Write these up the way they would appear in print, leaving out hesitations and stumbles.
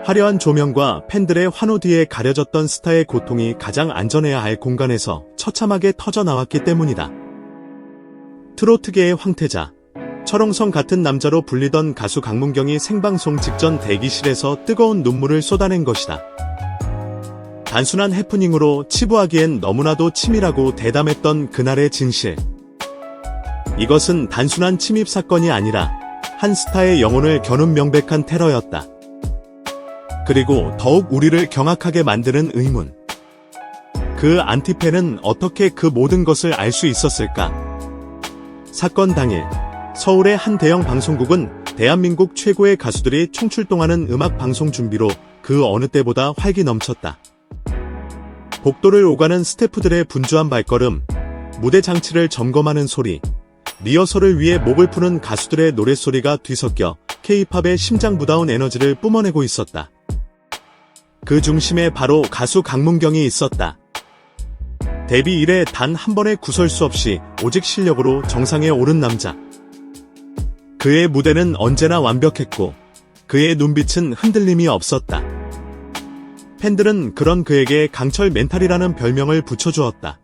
화려한 조명과 팬들의 환호 뒤에 가려졌던 스타의 고통이 가장 안전해야 할 공간에서 처참하게 터져나왔기 때문이다. 트로트계의 황태자, 철옹성 같은 남자로 불리던 가수 강문경이 생방송 직전 대기실에서 뜨거운 눈물을 쏟아낸 것이다. 단순한 해프닝으로 치부하기엔 너무나도 치밀하고 대담했던 그날의 진실. 이것은 단순한 침입 사건이 아니라 한 스타의 영혼을 겨눈 명백한 테러였다. 그리고 더욱 우리를 경악하게 만드는 의문. 그 안티팬은 어떻게 그 모든 것을 알 수 있었을까? 사건 당일, 서울의 한 대형 방송국은 대한민국 최고의 가수들이 총출동하는 음악 방송 준비로 그 어느 때보다 활기 넘쳤다. 복도를 오가는 스태프들의 분주한 발걸음, 무대 장치를 점검하는 소리, 리허설을 위해 목을 푸는 가수들의 노랫소리가 뒤섞여 K-팝의 심장부다운 에너지를 뿜어내고 있었다. 그 중심에 바로 가수 강문경이 있었다. 데뷔 이래 단 한 번의 구설수 없이 오직 실력으로 정상에 오른 남자. 그의 무대는 언제나 완벽했고 그의 눈빛은 흔들림이 없었다. 팬들은 그런 그에게 강철 멘탈이라는 별명을 붙여주었다.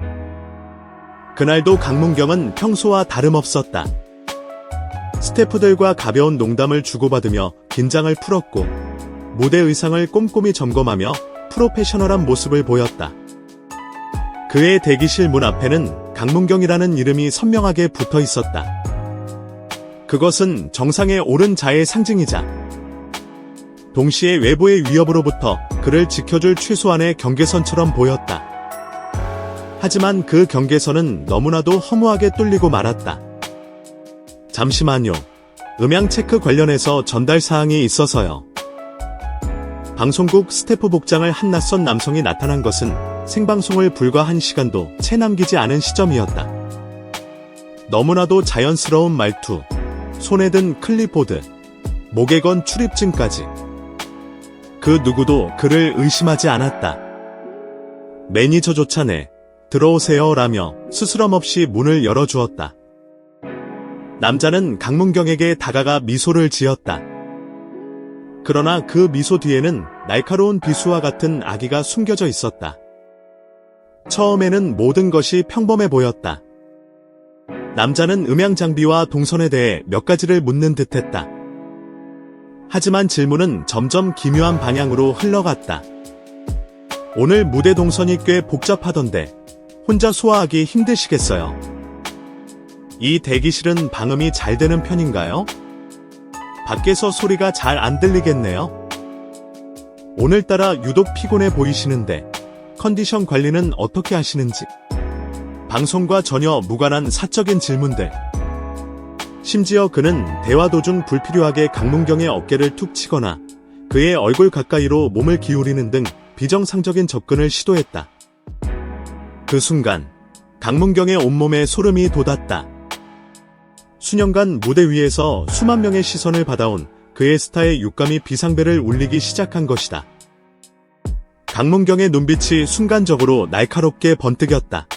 그날도 강문경은 평소와 다름없었다. 스태프들과 가벼운 농담을 주고받으며 긴장을 풀었고 무대 의상을 꼼꼼히 점검하며 프로페셔널한 모습을 보였다. 그의 대기실 문 앞에는 강문경이라는 이름이 선명하게 붙어 있었다. 그것은 정상에 오른 자의 상징이자 동시에 외부의 위협으로부터 그를 지켜줄 최소한의 경계선처럼 보였다. 하지만 그 경계선은 너무나도 허무하게 뚫리고 말았다. 잠시만요. 음향 체크 관련해서 전달 사항이 있어서요. 방송국 스태프 복장을 한 낯선 남성이 나타난 것은 생방송을 불과 1시간도 채 남기지 않은 시점이었다. 너무나도 자연스러운 말투, 손에 든 클립보드, 목에 건 출입증까지. 그 누구도 그를 의심하지 않았다. 매니저조차 네, 들어오세요 라며 스스럼 없이 문을 열어주었다. 남자는 강문경에게 다가가 미소를 지었다. 그러나 그 미소 뒤에는 날카로운 비수와 같은 악의가 숨겨져 있었다. 처음에는 모든 것이 평범해 보였다. 남자는 음향 장비와 동선에 대해 몇 가지를 묻는 듯했다. 하지만 질문은 점점 기묘한 방향으로 흘러갔다. 오늘 무대 동선이 꽤 복잡하던데 혼자 소화하기 힘드시겠어요? 이 대기실은 방음이 잘 되는 편인가요? 밖에서 소리가 잘 안 들리겠네요. 오늘따라 유독 피곤해 보이시는데 컨디션 관리는 어떻게 하시는지. 방송과 전혀 무관한 사적인 질문들. 심지어 그는 대화 도중 불필요하게 강문경의 어깨를 툭 치거나 그의 얼굴 가까이로 몸을 기울이는 등 비정상적인 접근을 시도했다. 그 순간 강문경의 온몸에 소름이 돋았다. 수년간 무대 위에서 수만 명의 시선을 받아온 그의 스타의 육감이 비상벨을 울리기 시작한 것이다. 강문경의 눈빛이 순간적으로 날카롭게 번뜩였다.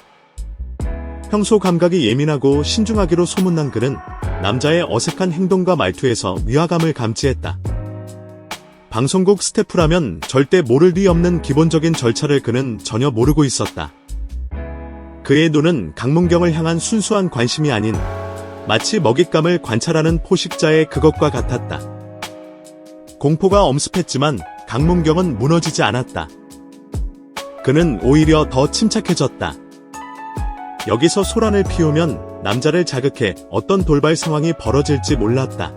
평소 감각이 예민하고 신중하기로 소문난 그는 남자의 어색한 행동과 말투에서 위화감을 감지했다. 방송국 스태프라면 절대 모를 리 없는 기본적인 절차를 그는 전혀 모르고 있었다. 그의 눈은 강문경을 향한 순수한 관심이 아닌 마치 먹잇감을 관찰하는 포식자의 그것과 같았다. 공포가 엄습했지만 강문경은 무너지지 않았다. 그는 오히려 더 침착해졌다. 여기서 소란을 피우면 남자를 자극해 어떤 돌발 상황이 벌어질지 몰랐다.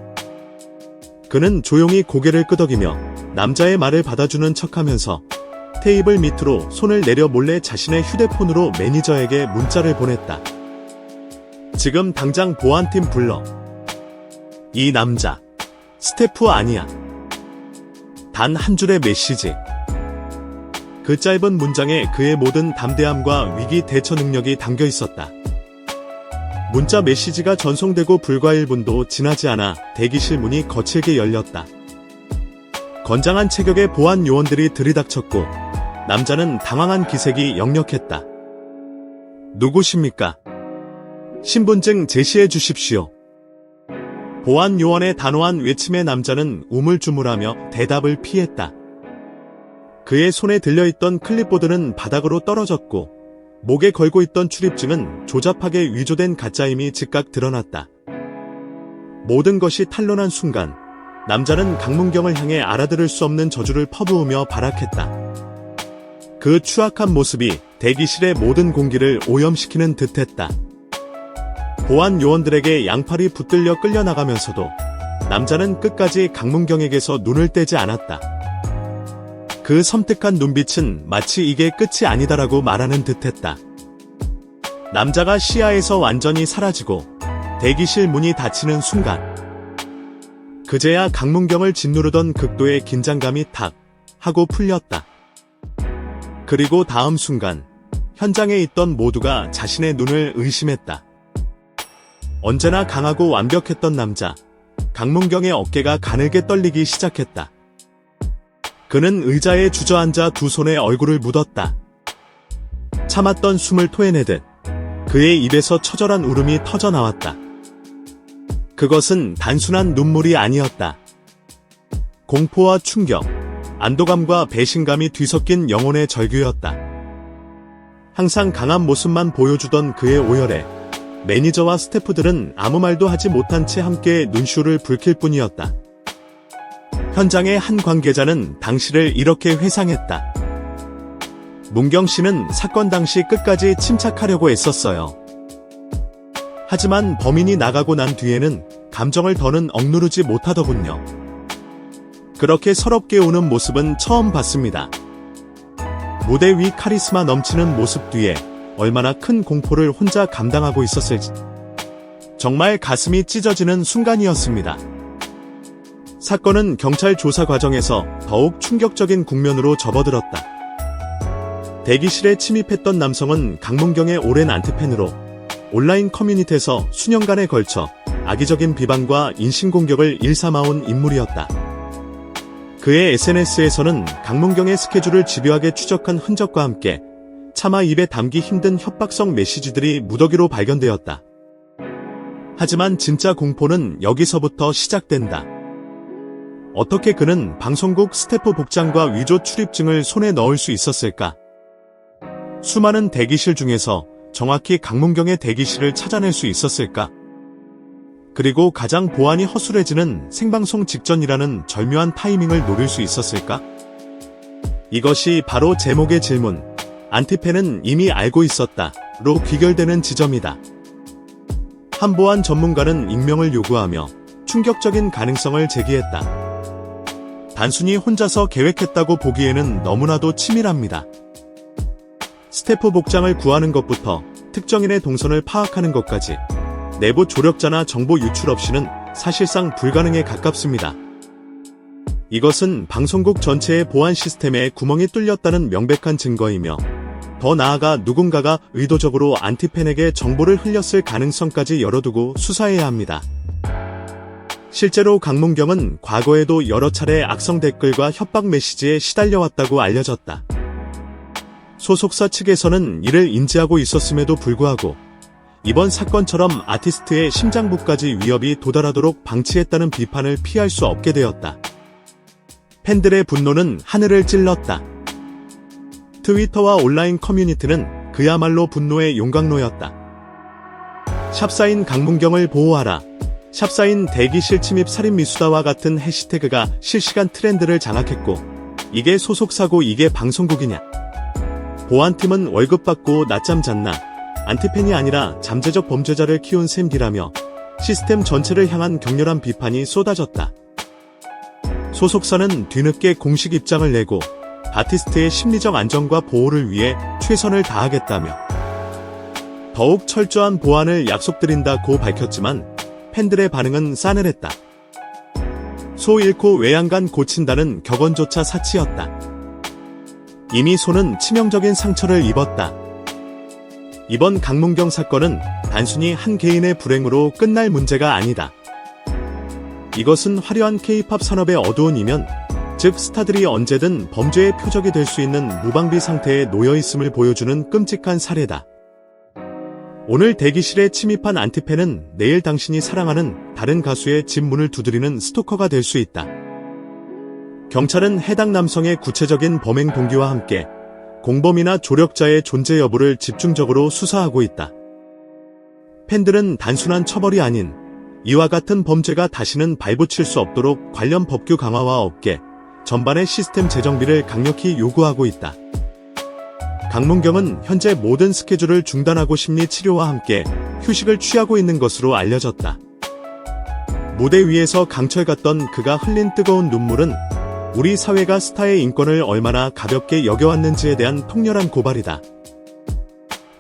그는 조용히 고개를 끄덕이며 남자의 말을 받아주는 척하면서 테이블 밑으로 손을 내려 몰래 자신의 휴대폰으로 매니저에게 문자를 보냈다. 지금 당장 보안팀 불러. 이 남자 스태프 아니야. 단 한 줄의 메시지. 그 짧은 문장에 그의 모든 담대함과 위기 대처 능력이 담겨 있었다. 문자 메시지가 전송되고 불과 1분도 지나지 않아 대기실 문이 거칠게 열렸다. 건장한 체격의 보안 요원들이 들이닥쳤고 남자는 당황한 기색이 역력했다. 누구십니까? 신분증 제시해 주십시오. 보안 요원의 단호한 외침에 남자는 우물쭈물하며 대답을 피했다. 그의 손에 들려있던 클립보드는 바닥으로 떨어졌고 목에 걸고 있던 출입증은 조잡하게 위조된 가짜임이 즉각 드러났다. 모든 것이 탄로난 순간 남자는 강문경을 향해 알아들을 수 없는 저주를 퍼부으며 발악했다. 그 추악한 모습이 대기실의 모든 공기를 오염시키는 듯했다. 보안 요원들에게 양팔이 붙들려 끌려나가면서도 남자는 끝까지 강문경에게서 눈을 떼지 않았다. 그 섬뜩한 눈빛은 마치 이게 끝이 아니다라고 말하는 듯했다. 남자가 시야에서 완전히 사라지고 대기실 문이 닫히는 순간 그제야 강문경을 짓누르던 극도의 긴장감이 탁 하고 풀렸다. 그리고 다음 순간 현장에 있던 모두가 자신의 눈을 의심했다. 언제나 강하고 완벽했던 남자, 강문경의 어깨가 가늘게 떨리기 시작했다. 그는 의자에 주저앉아 두 손에 얼굴을 묻었다. 참았던 숨을 토해내듯 그의 입에서 처절한 울음이 터져나왔다. 그것은 단순한 눈물이 아니었다. 공포와 충격, 안도감과 배신감이 뒤섞인 영혼의 절규였다. 항상 강한 모습만 보여주던 그의 오열에 매니저와 스태프들은 아무 말도 하지 못한 채 함께 눈시울을 붉힐 뿐이었다. 현장의 한 관계자는 당시를 이렇게 회상했다. 문경 씨는 사건 당시 끝까지 침착하려고 애썼어요. 하지만 범인이 나가고 난 뒤에는 감정을 더는 억누르지 못하더군요. 그렇게 서럽게 우는 모습은 처음 봤습니다. 무대 위 카리스마 넘치는 모습 뒤에 얼마나 큰 공포를 혼자 감당하고 있었을지. 정말 가슴이 찢어지는 순간이었습니다. 사건은 경찰 조사 과정에서 더욱 충격적인 국면으로 접어들었다. 대기실에 침입했던 남성은 강문경의 오랜 안티팬으로 온라인 커뮤니티에서 수년간에 걸쳐 악의적인 비방과 인신공격을 일삼아온 인물이었다. 그의 SNS에서는 강문경의 스케줄을 집요하게 추적한 흔적과 함께 차마 입에 담기 힘든 협박성 메시지들이 무더기로 발견되었다. 하지만 진짜 공포는 여기서부터 시작된다. 어떻게 그는 방송국 스태프 복장과 위조 출입증을 손에 넣을 수 있었을까? 수많은 대기실 중에서 정확히 강문경의 대기실을 찾아낼 수 있었을까? 그리고 가장 보안이 허술해지는 생방송 직전이라는 절묘한 타이밍을 노릴 수 있었을까? 이것이 바로 제목의 질문, 안티팬은 이미 알고 있었다로 귀결되는 지점이다. 한 보안 전문가는 익명을 요구하며 충격적인 가능성을 제기했다. 단순히 혼자서 계획했다고 보기에는 너무나도 치밀합니다. 스태프 복장을 구하는 것부터 특정인의 동선을 파악하는 것까지 내부 조력자나 정보 유출 없이는 사실상 불가능에 가깝습니다. 이것은 방송국 전체의 보안 시스템에 구멍이 뚫렸다는 명백한 증거이며 더 나아가 누군가가 의도적으로 안티팬에게 정보를 흘렸을 가능성까지 열어두고 수사해야 합니다. 실제로 강문경은 과거에도 여러 차례 악성 댓글과 협박 메시지에 시달려왔다고 알려졌다. 소속사 측에서는 이를 인지하고 있었음에도 불구하고 이번 사건처럼 아티스트의 심장부까지 위협이 도달하도록 방치했다는 비판을 피할 수 없게 되었다. 팬들의 분노는 하늘을 찔렀다. 트위터와 온라인 커뮤니티는 그야말로 분노의 용광로였다. 샵사인 강문경을 보호하라, 샵사인 대기실 침입 살인 미수다와 같은 해시태그가 실시간 트렌드를 장악했고, 이게 소속사고 이게 방송국이냐? 보안팀은 월급 받고 낮잠 잤나? 안티팬이 아니라 잠재적 범죄자를 키운 셈기라며 시스템 전체를 향한 격렬한 비판이 쏟아졌다. 소속사는 뒤늦게 공식 입장을 내고 아티스트의 심리적 안정과 보호를 위해 최선을 다하겠다며 더욱 철저한 보안을 약속드린다고 밝혔지만 팬들의 반응은 싸늘했다. 소 잃고 외양간 고친다는 격언조차 사치였다. 이미 소는 치명적인 상처를 입었다. 이번 강문경 사건은 단순히 한 개인의 불행으로 끝날 문제가 아니다. 이것은 화려한 K-팝 산업의 어두운 이면, 즉 스타들이 언제든 범죄의 표적이 될 수 있는 무방비 상태에 놓여있음을 보여주는 끔찍한 사례다. 오늘 대기실에 침입한 안티팬은 내일 당신이 사랑하는 다른 가수의 집 문을 두드리는 스토커가 될 수 있다. 경찰은 해당 남성의 구체적인 범행 동기와 함께 공범이나 조력자의 존재 여부를 집중적으로 수사하고 있다. 팬들은 단순한 처벌이 아닌 이와 같은 범죄가 다시는 발붙일 수 없도록 관련 법규 강화와 업계 전반의 시스템 재정비를 강력히 요구하고 있다. 강문경은 현재 모든 스케줄을 중단하고 심리 치료와 함께 휴식을 취하고 있는 것으로 알려졌다. 무대 위에서 강철 같던 그가 흘린 뜨거운 눈물은 우리 사회가 스타의 인권을 얼마나 가볍게 여겨왔는지에 대한 통렬한 고발이다.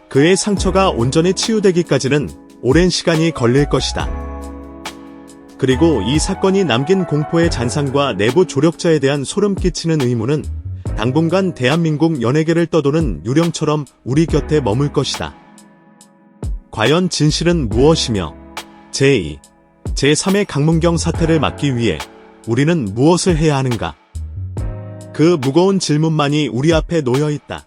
그의 상처가 온전히 치유되기까지는 오랜 시간이 걸릴 것이다. 그리고 이 사건이 남긴 공포의 잔상과 내부 조력자에 대한 소름 끼치는 의문은 당분간 대한민국 연예계를 떠도는 유령처럼 우리 곁에 머물 것이다. 과연 진실은 무엇이며 제2, 제3의 강문경 사태를 막기 위해 우리는 무엇을 해야 하는가? 그 무거운 질문만이 우리 앞에 놓여 있다.